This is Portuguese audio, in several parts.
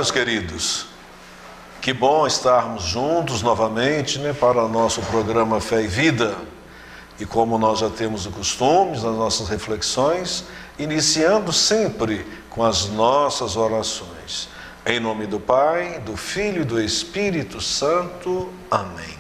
meus queridos, que bom estarmos juntos novamente, para o nosso programa Fé e Vida. E como nós já temos o costume, nas nossas reflexões, iniciando sempre com as nossas orações. Em nome do Pai, do Filho e do Espírito Santo. Amém.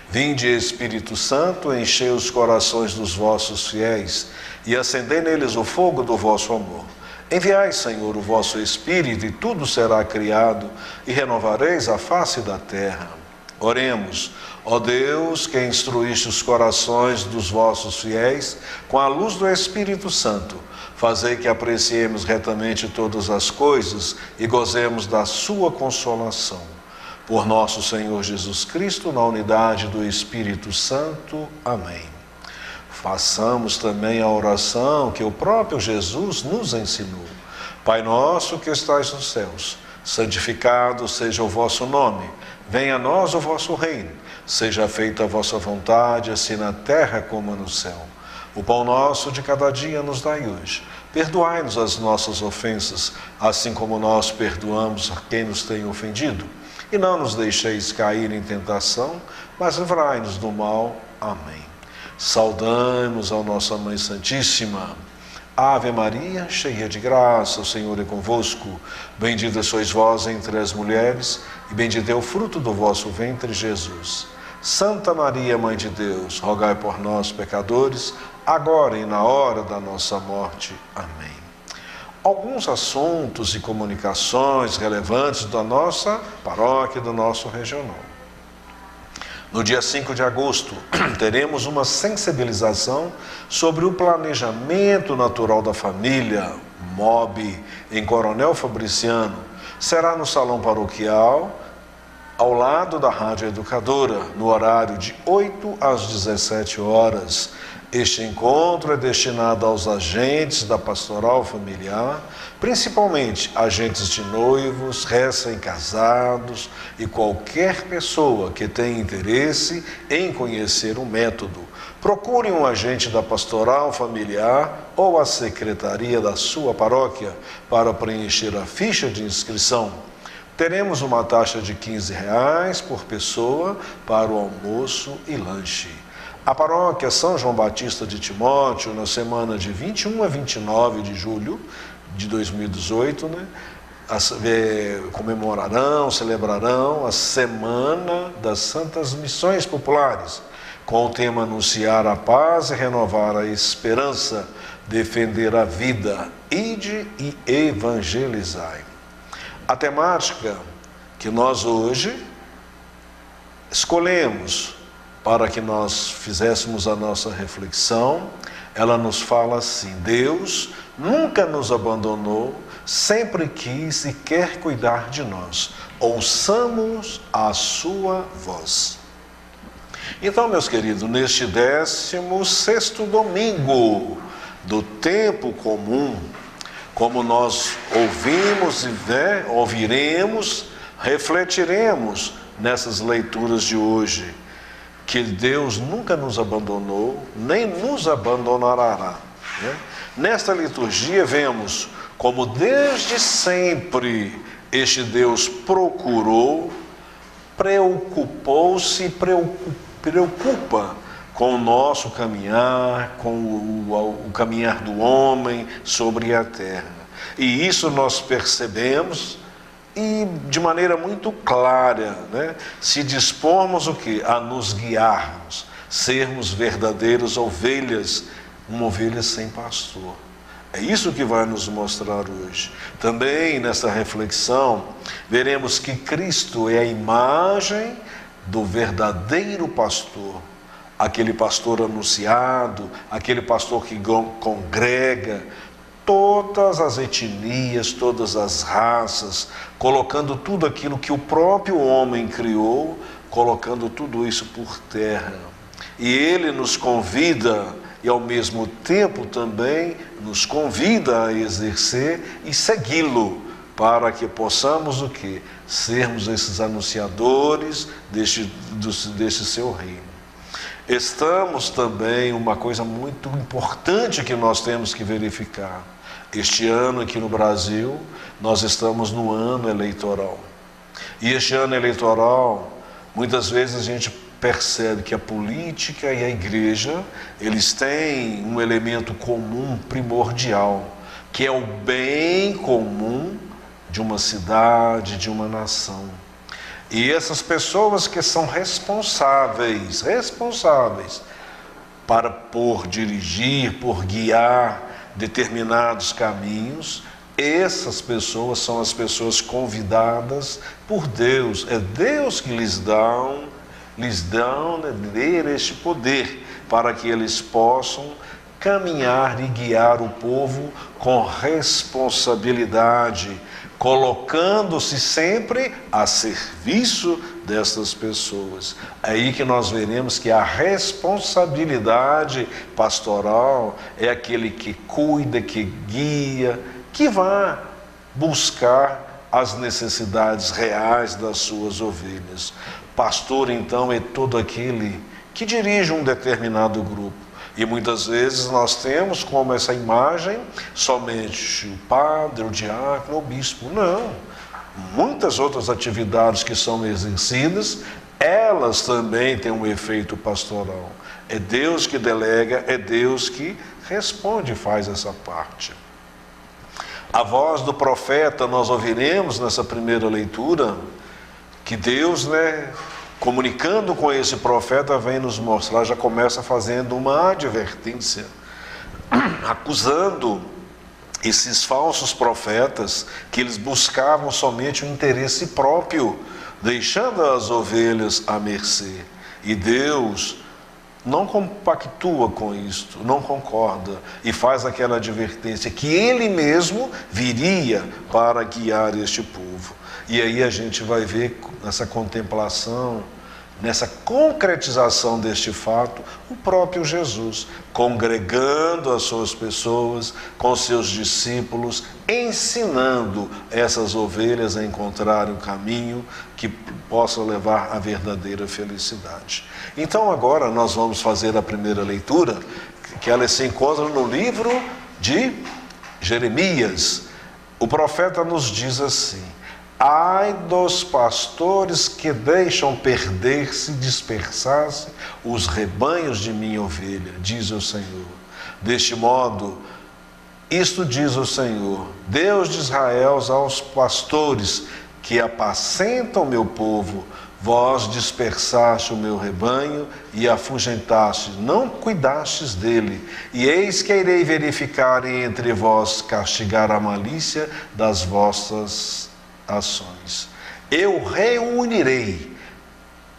Vinde, Espírito Santo, enchei os corações dos vossos fiéis e acendei neles o fogo do vosso amor. Enviai, Senhor, o vosso Espírito, e tudo será criado, e renovareis a face da terra. Oremos. Ó Deus, que instruíste os corações dos vossos fiéis com a luz do Espírito Santo, fazei que apreciemos retamente todas as coisas e gozemos da sua consolação. Por nosso Senhor Jesus Cristo, na unidade do Espírito Santo. Amém. Façamos também a oração que o próprio Jesus nos ensinou. Pai nosso que estais nos céus, santificado seja o vosso nome. Venha a nós o vosso reino. Seja feita a vossa vontade, assim na terra como no céu. O pão nosso de cada dia nos dai hoje. Perdoai-nos as nossas ofensas, assim como nós perdoamos a quem nos tem ofendido. E não nos deixeis cair em tentação, mas livrai-nos do mal. Amém. Saudamos a nossa Mãe Santíssima. Ave Maria, cheia de graça, o Senhor é convosco. Bendita sois vós entre as mulheres, e bendito é o fruto do vosso ventre, Jesus. Santa Maria, Mãe de Deus, rogai por nós, pecadores, agora e na hora da nossa morte. Amém. Alguns assuntos e comunicações relevantes da nossa paróquia, do nosso regional. No dia 5 de agosto, teremos uma sensibilização sobre o planejamento natural da família, MOB, em Coronel Fabriciano. Será no salão paroquial, ao lado da Rádio Educadora, no horário de 8 às 17 horas. Este encontro é destinado aos agentes da pastoral familiar, principalmente agentes de noivos, recém-casados e qualquer pessoa que tenha interesse em conhecer o método. Procure um agente da pastoral familiar ou a secretaria da sua paróquia para preencher a ficha de inscrição. Teremos uma taxa de R$15 por pessoa para o almoço e lanche. A paróquia São João Batista de Timóteo, na semana de 21 a 29 de julho de 2018, celebrarão a Semana das Santas Missões Populares, com o tema Anunciar a Paz e Renovar a Esperança, Defender a Vida, Ide e Evangelizai. A temática que nós hoje escolhemos para que nós fizéssemos a nossa reflexão, ela nos fala assim: Deus nunca nos abandonou, sempre quis e quer cuidar de nós. Ouçamos a sua voz. Então, meus queridos, neste 16º domingo do tempo comum, como nós ouvimos e ouviremos, refletiremos nessas leituras de hoje, que Deus nunca nos abandonou, nem nos abandonará. Nesta liturgia vemos como desde sempre este Deus procurou, preocupou-se e preocupa com o nosso caminhar, com o caminhar do homem sobre a terra. E isso nós percebemos e de maneira muito clara, se dispormos o quê? A nos guiarmos, sermos verdadeiras ovelhas, uma ovelha sem pastor. É isso que vai nos mostrar hoje. Também nessa reflexão, veremos que Cristo é a imagem do verdadeiro pastor, aquele pastor anunciado, aquele pastor que congrega todas as etnias, todas as raças, colocando tudo aquilo que o próprio homem criou, colocando tudo isso por terra. E ele nos convida, e ao mesmo tempo também nos convida a exercer e segui-lo, para que possamos o quê? Sermos esses anunciadores deste seu reino. Estamos também, uma coisa muito importante que nós temos que verificar, Este ano aqui no Brasil, nós estamos no ano eleitoral. E este ano eleitoral, muitas vezes a gente percebe que a política e a igreja, eles têm um elemento comum primordial, que é o bem comum de uma cidade, de uma nação. E essas pessoas que são responsáveis por dirigir, por guiar determinados caminhos, essas pessoas são as pessoas convidadas por Deus. É Deus que lhes dão este poder para que eles possam caminhar e guiar o povo com responsabilidade, colocando-se sempre a serviço dessas pessoas. É aí que nós veremos que a responsabilidade pastoral é aquele que cuida, que guia, que vai buscar as necessidades reais das suas ovelhas. Pastor, então, é todo aquele que dirige um determinado grupo. E muitas vezes nós temos como essa imagem somente o padre, o diácono, o bispo. Não. Muitas outras atividades que são exercidas, elas também têm um efeito pastoral. É Deus que delega, é Deus que responde e faz essa parte. A voz do profeta nós ouviremos nessa primeira leitura, que Deus, comunicando com esse profeta, vem nos mostrar, já começa fazendo uma advertência, acusando esses falsos profetas que eles buscavam somente o interesse próprio, deixando as ovelhas à mercê. E Deus não compactua com isto, não concorda e faz aquela advertência que Ele mesmo viria para guiar este povo. E aí a gente vai ver nessa contemplação, nessa concretização deste fato, o próprio Jesus, congregando as suas pessoas, com seus discípulos, ensinando essas ovelhas a encontrar o caminho que possa levar à verdadeira felicidade. Então agora nós vamos fazer a primeira leitura, que ela se encontra no livro de Jeremias. O profeta nos diz assim: ai dos pastores que deixam perder-se e dispersar-se os rebanhos de minha ovelha, diz o Senhor. Deste modo, isto diz o Senhor, Deus de Israel, aos pastores que apacentam o meu povo: vós dispersaste o meu rebanho e afugentaste, não cuidastes dele. E eis que irei verificar e entre vós castigar a malícia das vossas ações. Eu reunirei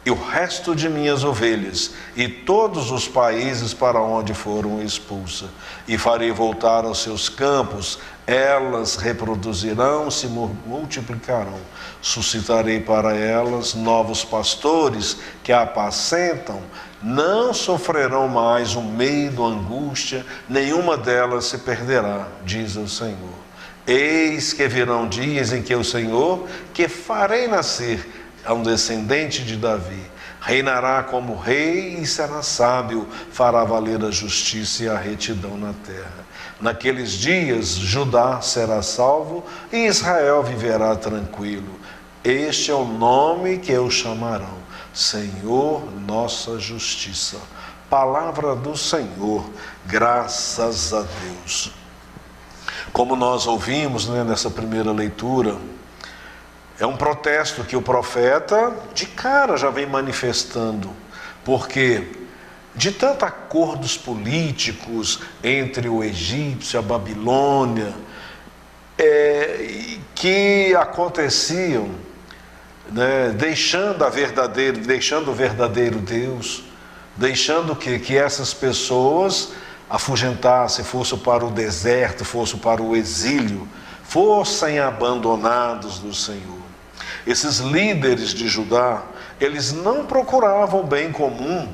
o resto de minhas ovelhas e todos os países para onde foram expulsas, e farei voltar aos seus campos, elas reproduzirão, se multiplicarão. Suscitarei para elas novos pastores que a apacentam, não sofrerão mais o medo, a angústia, nenhuma delas se perderá, diz o Senhor. Eis que virão dias em que o Senhor, que farei nascer a um descendente de Davi, reinará como rei e será sábio, fará valer a justiça e a retidão na terra. Naqueles dias Judá será salvo e Israel viverá tranquilo. Este é o nome que o chamarão: Senhor, nossa justiça. Palavra do Senhor, graças a Deus. Como nós ouvimos nessa primeira leitura, é um protesto que o profeta de cara já vem manifestando, porque de tantos acordos políticos entre o egípcio e a Babilônia, que aconteciam, deixando o verdadeiro Deus, deixando que essas pessoas afugentassem, fossem para o deserto, fossem para o exílio, fossem abandonados do Senhor. Esses líderes de Judá, eles não procuravam o bem comum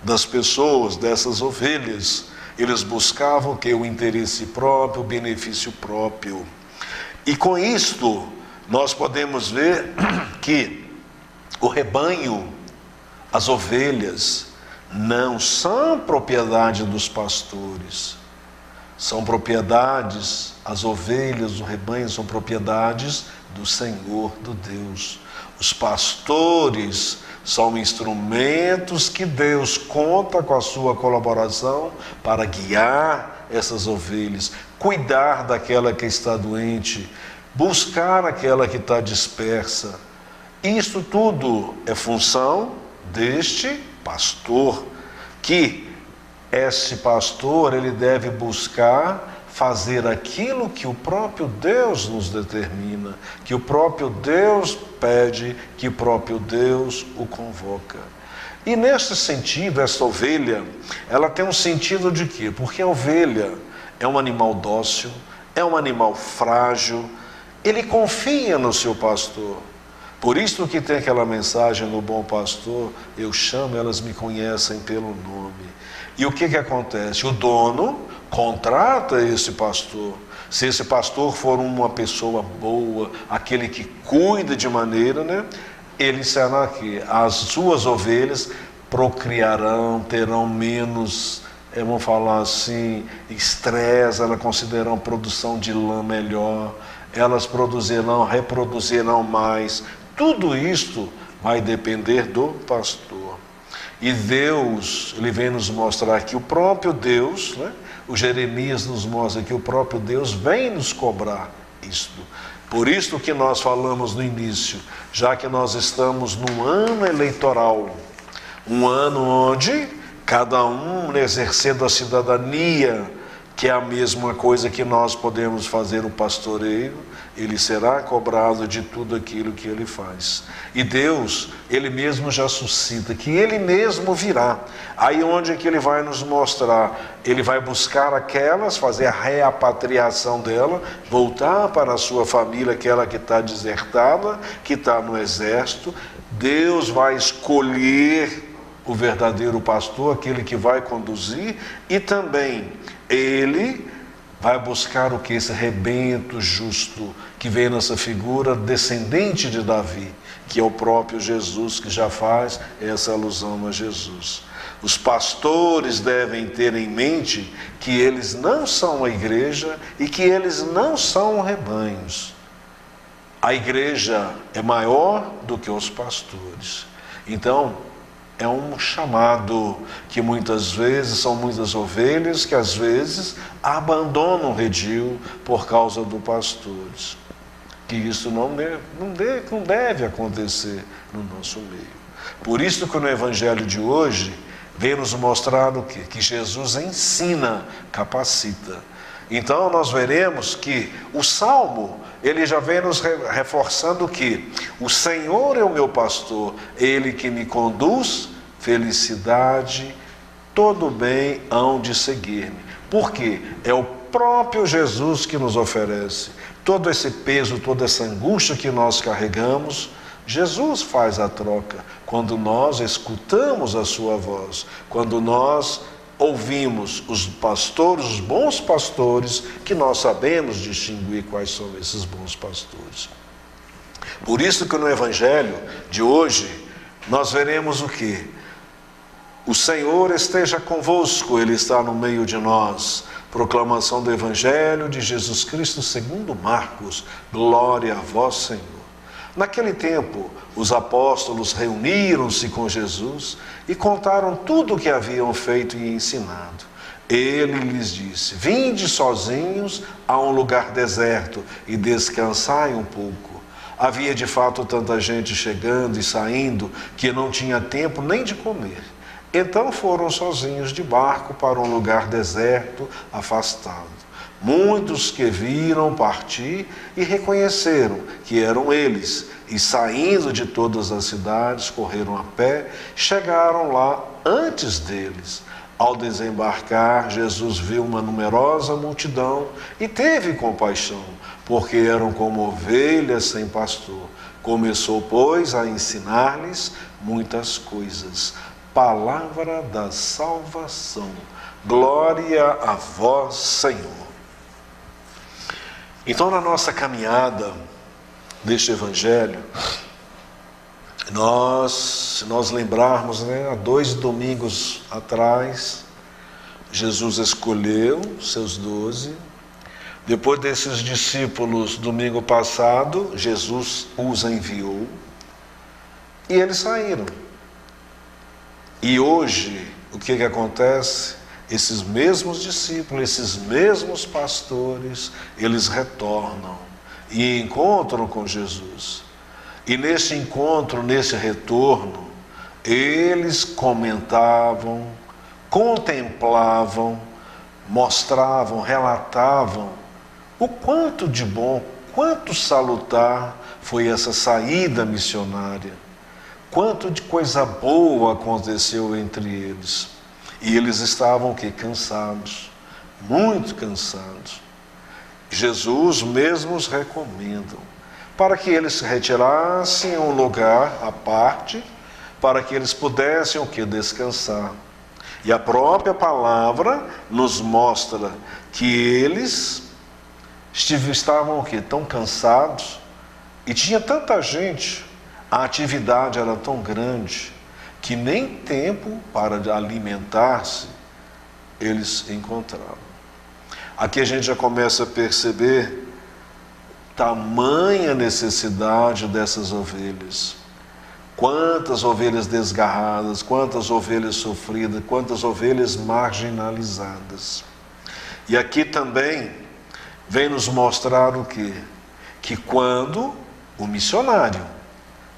das pessoas, dessas ovelhas. Eles buscavam o interesse próprio, o benefício próprio. E com isto, nós podemos ver que o rebanho, as ovelhas, não são propriedade dos pastores, são propriedades, as ovelhas, o rebanho são propriedades do Senhor, do Deus. Os pastores são instrumentos que Deus conta com a sua colaboração para guiar essas ovelhas, cuidar daquela que está doente, buscar aquela que está dispersa. Isso tudo é função deste pastor, que esse pastor, ele deve buscar fazer aquilo que o próprio Deus nos determina, que o próprio Deus pede, que o próprio Deus o convoca. E nesse sentido, essa ovelha, ela tem um sentido de quê? Porque a ovelha é um animal dócil, é um animal frágil, ele confia no seu pastor. Por isso que tem aquela mensagem no Bom Pastor: eu chamo, elas me conhecem pelo nome. E o que acontece? O dono contrata esse pastor. Se esse pastor for uma pessoa boa, aquele que cuida de maneira, ele será que as suas ovelhas procriarão, terão menos, vamos falar assim, estresse, elas considerarão produção de lã melhor, elas reproduzirão mais. Tudo isto vai depender do pastor. E Deus, ele vem nos mostrar que o próprio Deus, o Jeremias nos mostra que o próprio Deus vem nos cobrar isto. Por isso que nós falamos no início, já que nós estamos no ano eleitoral, um ano onde cada um exercendo a cidadania, que é a mesma coisa que nós podemos fazer o pastoreio, ele será cobrado de tudo aquilo que ele faz. E Deus, ele mesmo já suscita que ele mesmo virá. Aí onde é que ele vai nos mostrar? Ele vai buscar aquelas, fazer a repatriação dela, voltar para a sua família, aquela que está desertada, que está no exército. Deus vai escolher o verdadeiro pastor, aquele que vai conduzir, e também ele vai buscar o que? Esse rebento justo, que vem nessa figura descendente de Davi, que é o próprio Jesus, que já faz essa alusão a Jesus. Os pastores devem ter em mente que eles não são a igreja e que eles não são rebanhos. A igreja é maior do que os pastores. Então, é um chamado que muitas vezes são muitas ovelhas que às vezes abandonam o redil por causa dos pastores. Que isso não deve acontecer no nosso meio. Por isso que no Evangelho de hoje vem nos mostrar o quê? Que Jesus ensina, capacita. Então nós veremos que o Salmo, ele já vem nos reforçando que o Senhor é o meu pastor, ele que me conduz, felicidade, todo bem hão de seguir-me. Por quê? É o próprio Jesus que nos oferece. Todo esse peso, toda essa angústia que nós carregamos, Jesus faz a troca. Quando nós escutamos a sua voz, quando nós ouvimos os pastores, os bons pastores, que nós sabemos distinguir quais são esses bons pastores. Por isso que no Evangelho de hoje, nós veremos o quê? O Senhor esteja convosco, Ele está no meio de nós. Proclamação do Evangelho de Jesus Cristo segundo Marcos. Glória a vós, Senhor. Naquele tempo, os apóstolos reuniram-se com Jesus e contaram tudo o que haviam feito e ensinado. Ele lhes disse: vinde sozinhos a um lugar deserto e descansai um pouco. Havia de fato tanta gente chegando e saindo que não tinha tempo nem de comer. Então foram sozinhos de barco para um lugar deserto, afastado. Muitos que viram partir e reconheceram que eram eles, e saindo de todas as cidades, correram a pé, chegaram lá antes deles. Ao desembarcar, Jesus viu uma numerosa multidão e teve compaixão, porque eram como ovelhas sem pastor. Começou, pois, a ensinar-lhes muitas coisas. Palavra da salvação. Glória a vós, Senhor. Então, na nossa caminhada deste Evangelho, se nós lembrarmos, há 2 domingos atrás, Jesus escolheu seus 12. Depois desses discípulos, domingo passado, Jesus os enviou e eles saíram. E hoje, o que acontece? Esses mesmos discípulos, esses mesmos pastores, eles retornam e encontram com Jesus. E nesse encontro, nesse retorno, eles comentavam, contemplavam, mostravam, relatavam o quanto de bom, quanto salutar foi essa saída missionária, quanto de coisa boa aconteceu entre eles. E eles estavam cansados, muito cansados. Jesus mesmo os recomenda para que eles se retirassem a um lugar à parte, para que eles pudessem descansar. E a própria palavra nos mostra que eles estavam tão cansados e tinha tanta gente, a atividade era tão grande que nem tempo para alimentar-se eles encontravam. Aqui a gente já começa a perceber tamanha necessidade dessas ovelhas. Quantas ovelhas desgarradas, quantas ovelhas sofridas, quantas ovelhas marginalizadas. E aqui também vem nos mostrar o quê? Que quando o missionário,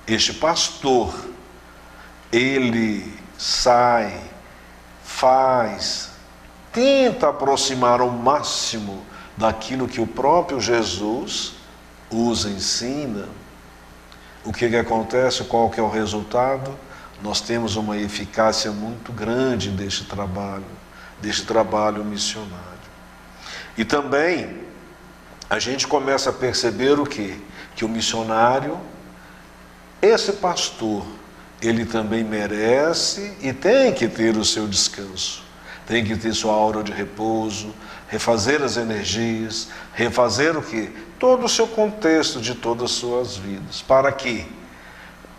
este pastor, ele sai, faz, tenta aproximar ao máximo daquilo que o próprio Jesus os ensina, o que acontece? Qual que é o resultado? Nós temos uma eficácia muito grande deste trabalho missionário. E também a gente começa a perceber o quê? Que o missionário, esse pastor, ele também merece e tem que ter o seu descanso. Tem que ter sua hora de repouso, refazer as energias, refazer o quê? Todo o seu contexto de todas as suas vidas, para que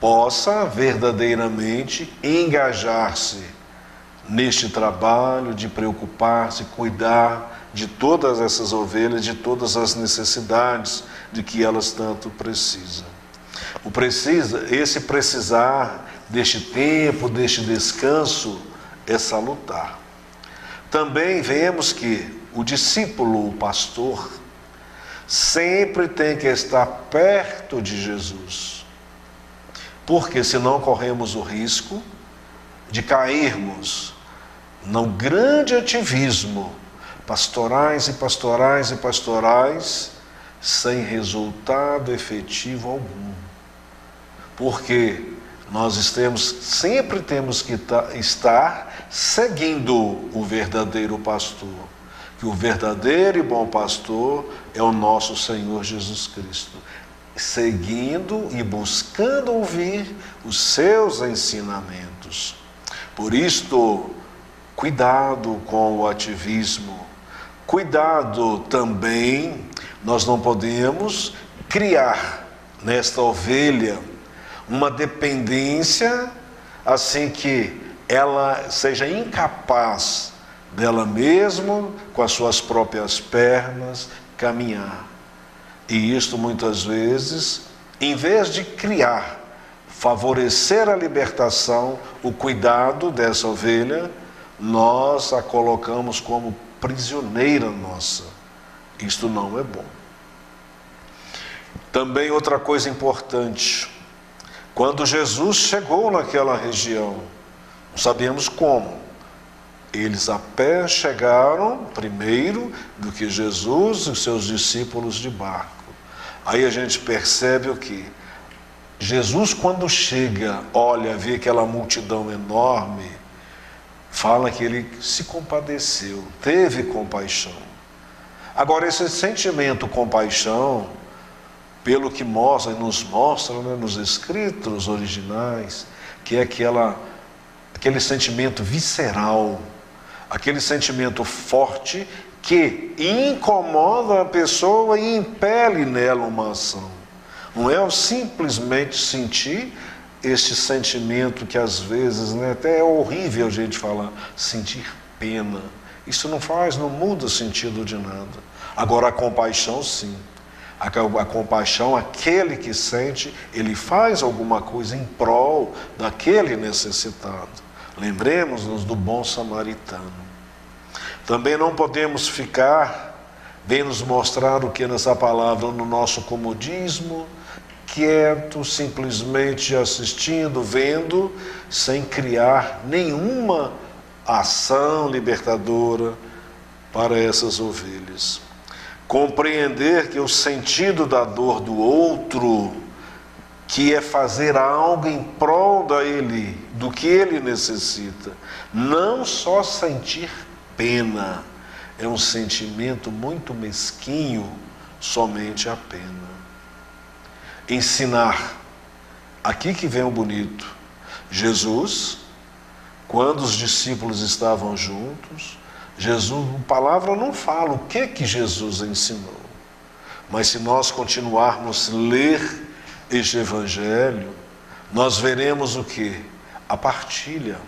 possa verdadeiramente engajar-se neste trabalho de preocupar-se, cuidar de todas essas ovelhas, de todas as necessidades de que elas tanto precisam. Esse precisar deste tempo, deste descanso, é salutar. Também vemos que o discípulo, o pastor, sempre tem que estar perto de Jesus, porque senão corremos o risco de cairmos no grande ativismo, pastorais, sem resultado efetivo algum. Porque nós sempre temos que estar seguindo o verdadeiro pastor. Que o verdadeiro e bom pastor é o nosso Senhor Jesus Cristo. Seguindo e buscando ouvir os seus ensinamentos. Por isto, cuidado com o ativismo. Cuidado também, nós não podemos criar nesta ovelha uma dependência assim que ela seja incapaz dela mesma, com as suas próprias pernas, caminhar. E isto muitas vezes, em vez de criar, favorecer a libertação, o cuidado dessa ovelha, nós a colocamos como prisioneira nossa. Isto não é bom. Também outra coisa importante, quando Jesus chegou naquela região, não sabemos como, eles a pé chegaram primeiro do que Jesus e os seus discípulos de barco. Aí a gente percebe o que? Jesus, quando chega, olha, vê aquela multidão enorme, fala que ele se compadeceu, teve compaixão. Agora, esse sentimento compaixão, pelo que nos mostra nos escritos originais, que é aquele sentimento visceral, aquele sentimento forte que incomoda a pessoa e impele nela uma ação. Não é simplesmente sentir este sentimento que às vezes, até é horrível a gente falar, sentir pena, Isso não muda o sentido de nada. Agora a compaixão, sim. A compaixão, aquele que sente, ele faz alguma coisa em prol daquele necessitado. Lembremos-nos do bom samaritano. Também não podemos ficar, vem nos mostrar o que nessa palavra, no nosso comodismo, quieto, simplesmente assistindo, vendo, sem criar nenhuma ação libertadora para essas ovelhas. Compreender que o sentido da dor do outro, que é fazer algo em prol do que ele necessita, não só sentir pena, é um sentimento muito mesquinho, somente a pena. Ensinar, aqui que vem o bonito. Jesus, quando os discípulos estavam juntos, a palavra não fala o que Jesus ensinou, mas se nós continuarmos a ler este evangelho, nós veremos o que? A partilha.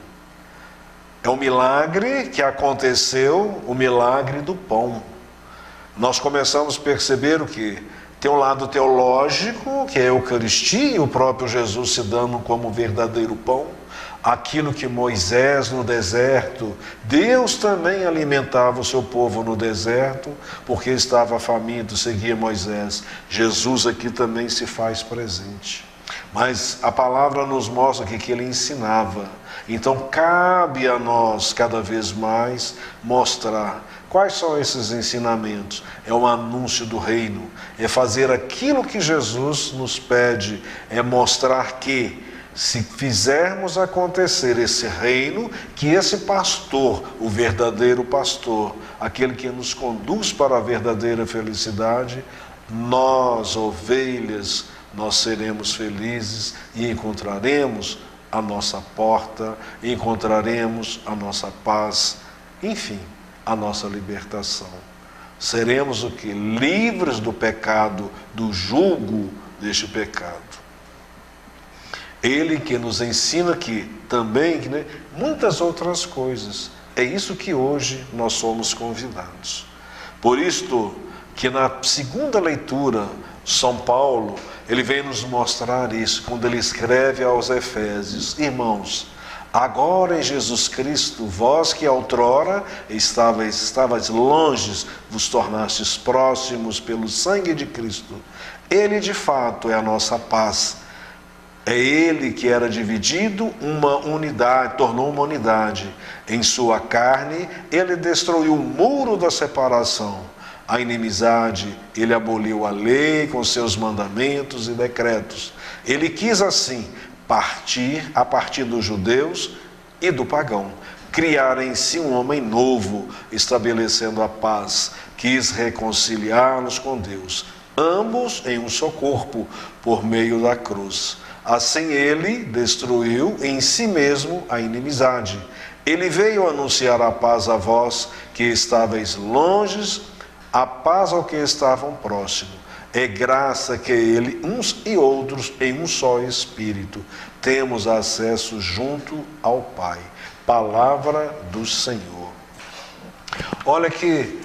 É o milagre que aconteceu, o milagre do pão. Nós começamos a perceber o que? Tem um lado teológico, que é a Eucaristia, o próprio Jesus se dando como verdadeiro pão. Aquilo que Moisés no deserto, Deus também alimentava o seu povo no deserto, porque estava faminto, seguia Moisés. Jesus aqui também se faz presente. Mas a palavra nos mostra que ele ensinava. Então cabe a nós cada vez mais mostrar quais são esses ensinamentos. É um anúncio do reino, é fazer aquilo que Jesus nos pede, é mostrar que se fizermos acontecer esse reino, que esse pastor, o verdadeiro pastor, aquele que nos conduz para a verdadeira felicidade, nós, ovelhas, nós seremos felizes e encontraremos a nossa porta, encontraremos a nossa paz, enfim, a nossa libertação. Seremos o que? Livres do pecado, do jugo deste pecado. Ele que nos ensina aqui também, muitas outras coisas. É isso que hoje nós somos convidados. Por isto que na segunda leitura, São Paulo, ele vem nos mostrar isso, quando ele escreve aos Efésios: irmãos, agora em Jesus Cristo, vós que outrora estavais longes, vos tornastes próximos pelo sangue de Cristo. Ele de fato é a nossa paz. É ele que era dividido, uma unidade, tornou uma unidade. Em sua carne, ele destruiu o muro da separação, a inimizade, ele aboliu a lei com seus mandamentos e decretos. Ele quis assim a partir dos judeus e do pagão, criar em si um homem novo, estabelecendo a paz, quis reconciliá-los com Deus, ambos em um só corpo, por meio da cruz. Assim ele destruiu em si mesmo a inimizade. Ele veio anunciar a paz a vós que estáveis longes, a paz ao que estavam próximos. É graça que ele, uns e outros, em um só Espírito, temos acesso junto ao Pai. Palavra do Senhor. Olha que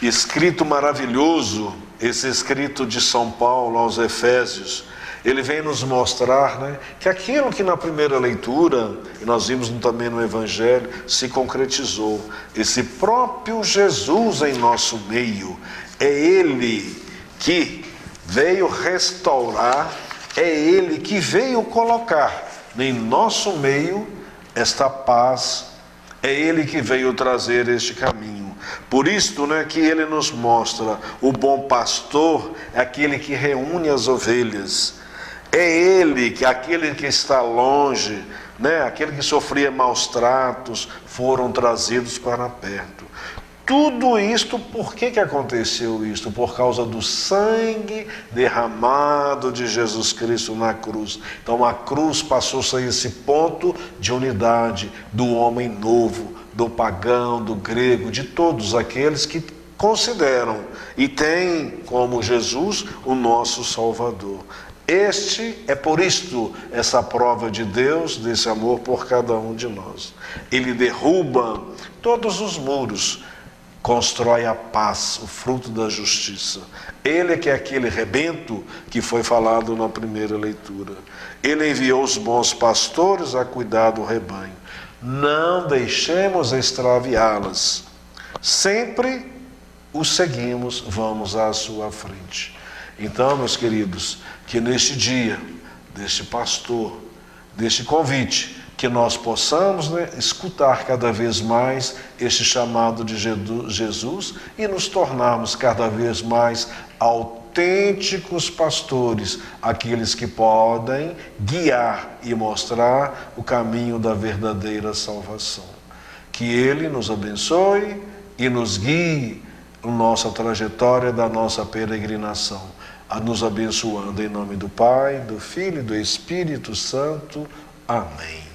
escrito maravilhoso, esse escrito de São Paulo aos Efésios. Ele vem nos mostrar, que aquilo que na primeira leitura, e nós vimos também no Evangelho, se concretizou. Esse próprio Jesus em nosso meio, é Ele que veio restaurar, é Ele que veio colocar em nosso meio esta paz, é Ele que veio trazer este caminho. Por isto, que Ele nos mostra, o bom pastor é aquele que reúne as ovelhas. É Ele, aquele que está longe, aquele que sofria maus tratos, foram trazidos para perto. Tudo isto, por que aconteceu isto? Por causa do sangue derramado de Jesus Cristo na cruz. Então a cruz passou-se a esse ponto de unidade do homem novo, do pagão, do grego, de todos aqueles que consideram e têm como Jesus o nosso Salvador. Este é por isto essa prova de Deus, desse amor por cada um de nós. Ele derruba todos os muros, constrói a paz, o fruto da justiça. Ele é que é aquele rebento que foi falado na primeira leitura. Ele enviou os bons pastores a cuidar do rebanho. Não deixemos extraviá-las. Sempre o seguimos, vamos à sua frente. Então, meus queridos, que neste dia, deste pastor, deste convite, que nós possamos escutar cada vez mais este chamado de Jesus e nos tornarmos cada vez mais autênticos pastores, aqueles que podem guiar e mostrar o caminho da verdadeira salvação. Que Ele nos abençoe e nos guie na nossa trajetória da nossa peregrinação, a nos abençoando em nome do Pai, do Filho e do Espírito Santo. Amém.